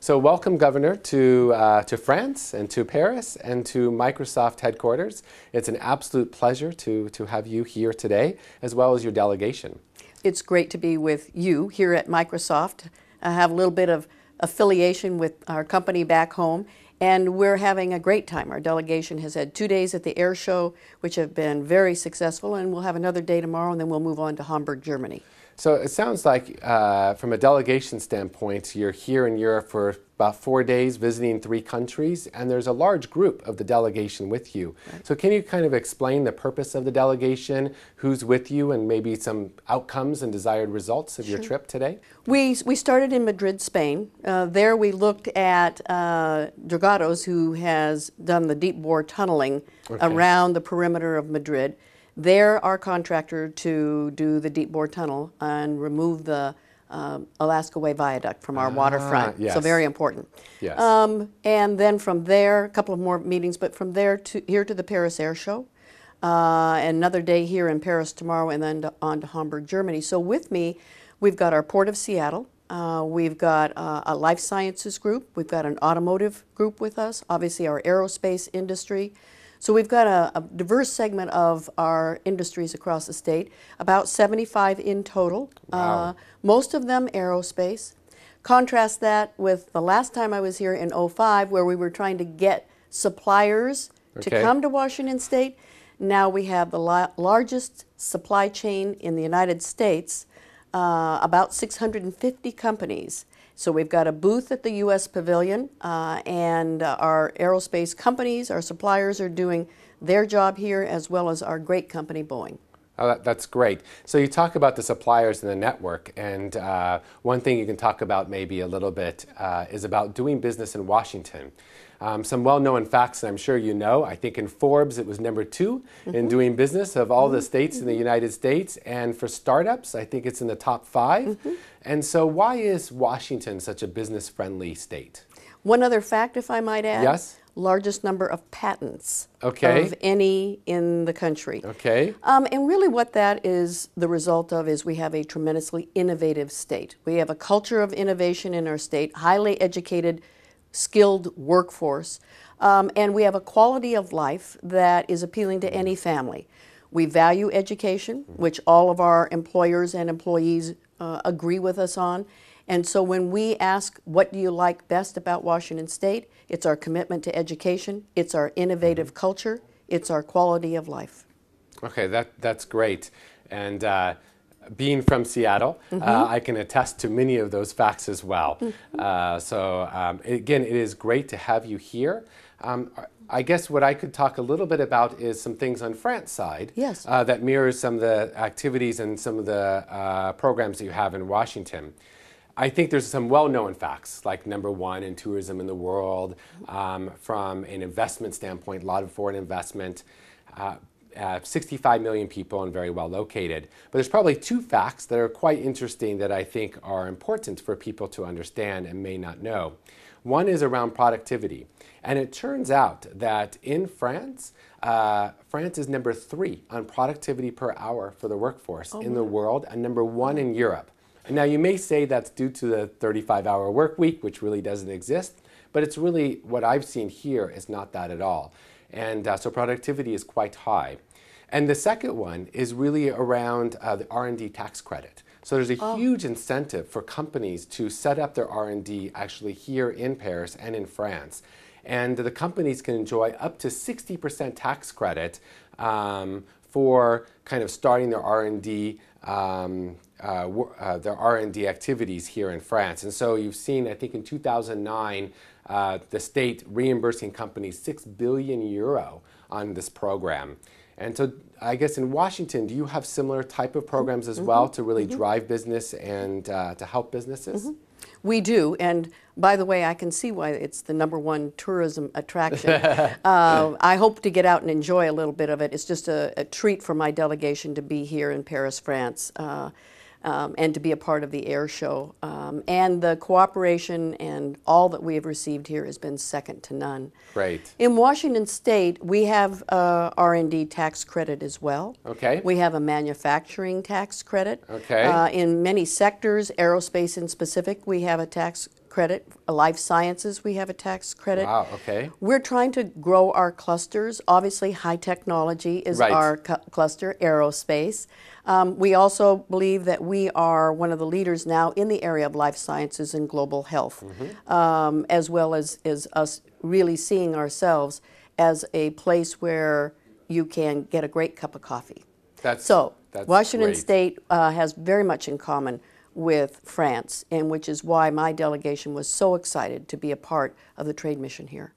So welcome, Governor, to France and to Paris and to Microsoft headquarters. It's an absolute pleasure to have you here today, as well as your delegation. It's great to be with you here at Microsoft. I have a little bit of affiliation with our company back home, and we're having a great time. Our delegation has had 2 days at the air show, which have been very successful, and we'll have another day tomorrow, and then we'll move on to Hamburg, Germany. So it sounds like, from a delegation standpoint, you're here in Europe for about 4 days, visiting 3 countries, and there's a large group of the delegation with you. Right. So can you kind of explain the purpose of the delegation, who's with you, and maybe some outcomes and desired results of your trip today? We started in Madrid, Spain. There we looked at Dragados, who has done the deep bore tunneling around the perimeter of Madrid. They're our contractor to do the deep bore tunnel and remove the Alaska Way viaduct from our waterfront. Yes. So very important. Yes. And then from there, a couple of more meetings, but from there to here to the Paris Air Show. Another day here in Paris tomorrow, and then on to Hamburg, Germany. So with me, we've got our Port of Seattle. We've got a life sciences group. We've got an automotive group with us, obviously our aerospace industry. So we've got a diverse segment of our industries across the state, about 75 in total. Wow. Most of them aerospace. Contrast that with the last time I was here in '05, where we were trying to get suppliers to come to Washington State. Now we have the largest supply chain in the United States, about 650 companies. So we've got a booth at the U.S. Pavilion, and our aerospace companies, our suppliers, are doing their job here, as well as our great company, Boeing. Oh, that's great. So you talk about the suppliers and the network, and one thing you can talk about maybe a little bit is about doing business in Washington. Some well-known facts that I'm sure you know. I think in Forbes it was number 2 in doing business of all the states in the United States, and for startups I think it's in the top 5. And so why is Washington such a business-friendly state? One other fact, if I might add. Yes? Largest number of patents of any in the country. And really what that is the result of is we have a tremendously innovative state. We have a culture of innovation in our state, highly educated, skilled workforce, and we have a quality of life that is appealing to any family. We value education, which all of our employers and employees agree with us on. And so when we ask, what do you like best about Washington State? It's our commitment to education, it's our innovative culture, it's our quality of life. Okay, that's great. And being from Seattle, I can attest to many of those facts as well. Again, it is great to have you here. I guess what I could talk a little bit about is some things on France side that mirrors some of the activities and some of the programs that you have in Washington. I think there's some well-known facts, like number 1 in tourism in the world, from an investment standpoint, a lot of foreign investment, 65 million people and very well located. But there's probably 2 facts that are quite interesting that I think are important for people to understand and may not know. One is around productivity. And it turns out that in France, France is number 3 on productivity per hour for the workforce in the world, and number 1 in Europe. Now, you may say that's due to the 35-hour work week, which really doesn't exist, but it's really what I've seen here is not that at all. And so productivity is quite high. And the second one is really around the R&D tax credit. So there's a huge incentive for companies to set up their R&D actually here in Paris and in France. And the companies can enjoy up to 60% tax credit for kind of starting their R&D activities here in France. And so you've seen, I think in 2009, the state reimbursing companies €6 billion on this program. And so I guess in Washington, do you have similar type of programs as well to really drive business and to help businesses? We do, and by the way, I can see why it's the number 1 tourism attraction. I hope to get out and enjoy a little bit of it. It's just a treat for my delegation to be here in Paris, France. And to be a part of the air show. And the cooperation and all that we have received here has been second to none. Great. In Washington State, we have R&D tax credit as well. Okay. We have a manufacturing tax credit. Okay. In many sectors, aerospace in specific, we have a tax credit. Life sciences, we have a tax credit. Wow, okay. We're trying to grow our clusters. Obviously, high technology is Right. our cluster, aerospace. We also believe that we are one of the leaders now in the area of life sciences and global health, as well as us really seeing ourselves as a place where you can get a great cup of coffee. That's Washington great. State has very much in common with France, and which is why my delegation was so excited to be a part of the trade mission here.